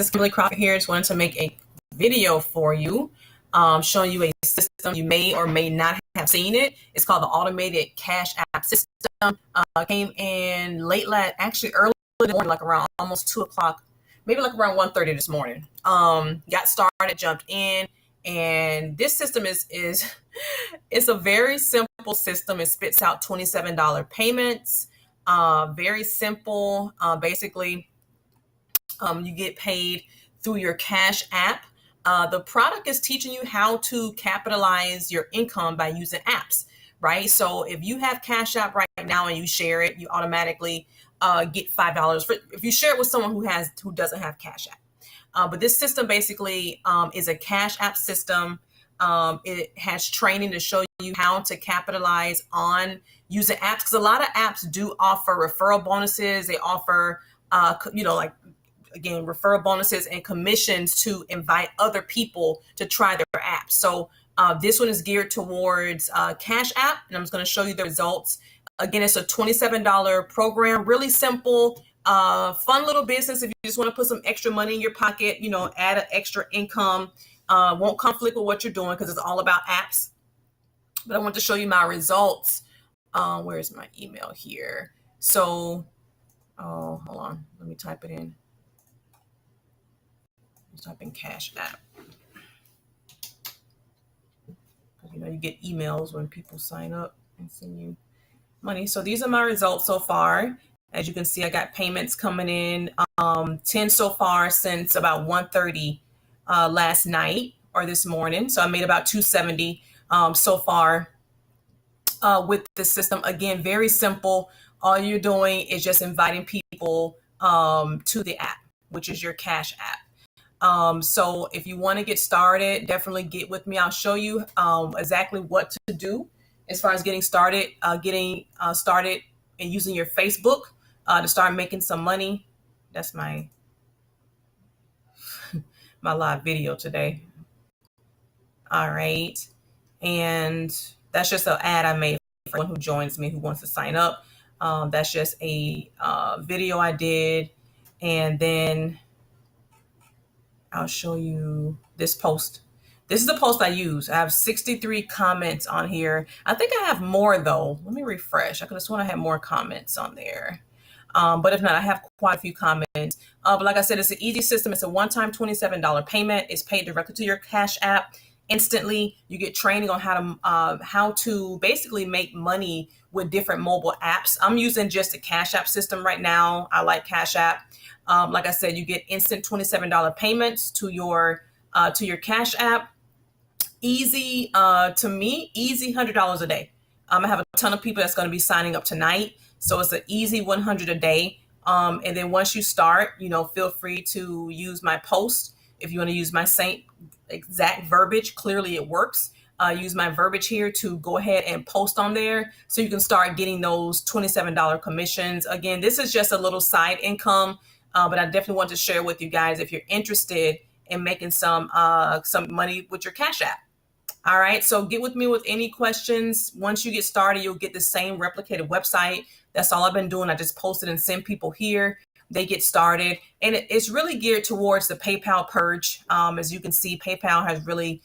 Kimberly Crockett here. Just wanted to make a video for you showing you a system you may or may not have seen it. It's called the automated cash app system. Came in actually early in the morning, like around almost 2 o'clock, maybe like around 1:30 this morning. Got started, jumped in, and this system is it's a very simple system. It spits out $27 payments. Very simple. Basically, you get paid through your Cash App. The product is teaching you how to capitalize your income by using apps, right? So if you have Cash App right now and you share it, you automatically get $5 if you share it with someone who doesn't have Cash App. But this system basically is a Cash App system. It has training to show you how to capitalize on using apps, because a lot of apps do offer referral bonuses. They offer, again, referral bonuses and commissions to invite other people to try their app. So this one is geared towards Cash App, and I'm just going to show you the results. Again, it's a $27 program, really simple, fun little business. If you just want to put some extra money in your pocket, add an extra income, won't conflict with what you're doing because it's all about apps. But I want to show you my results. Where's my email here? So, hold on, let me type it in. Type in Cash App. You get emails when people sign up and send you money. So these are my results so far. As you can see, I got payments coming in, 10 so far since about 1:30 last night or this morning. So I made about $270 so far with the system. Again, very simple. All you're doing is just inviting people to the app, which is your Cash App. So if you want to get started, definitely get with me. I'll show you exactly what to do as far as getting started and using your Facebook to start making some money. That's my live video today. All right. And that's just an ad I made for anyone who joins me, who wants to sign up. That's just a video I did. And then I'll show you this post. This is the post I use. I have 63 comments on here. I think I have more though. Let me refresh. I could have sworn I had more comments on there. But if not, I have quite a few comments. But like I said, it's an easy system. It's a one-time $27 payment. It's paid directly to your Cash App instantly. You get training on how to basically make money with different mobile apps. I'm using just a Cash App system right now. I like Cash App. Like I said, you get instant $27 payments to your Cash App. Easy, to me, easy $100 a day. I have a ton of people that's going to be signing up tonight, so it's an easy $100 a day. And then once you start, feel free to use my post. If you want to use my same exact verbiage, clearly it works. Use my verbiage here to go ahead and post on there so you can start getting those $27 commissions. Again, this is just a little side income. But I definitely want to share with you guys if you're interested in making some money with your Cash App. All right, so get with me with any questions. Once you get started, you'll get the same replicated website. That's all I've been doing. I just posted and send people here. They get started. And it's really geared towards the PayPal purge. As you can see, PayPal has really,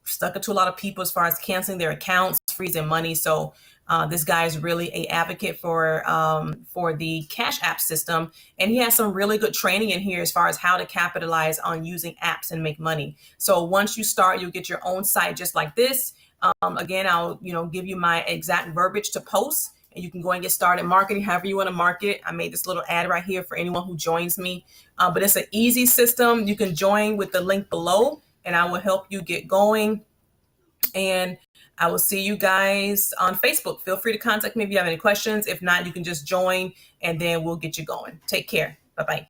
stuck it to a lot of people as far as canceling their accounts, freezing money. So this guy is really an advocate for the Cash App system, and he has some really good training in here as far as how to capitalize on using apps and make money. So once you start, you'll get your own site just like this. Again, I'll give you my exact verbiage to post, and you can go and get started marketing however you want to market. I made this little ad right here for anyone who joins me, but it's an easy system. You can join with the link below, and I will help you get going. And I will see you guys on Facebook. Feel free to contact me if you have any questions. If not, you can just join and then we'll get you going. Take care. Bye-bye.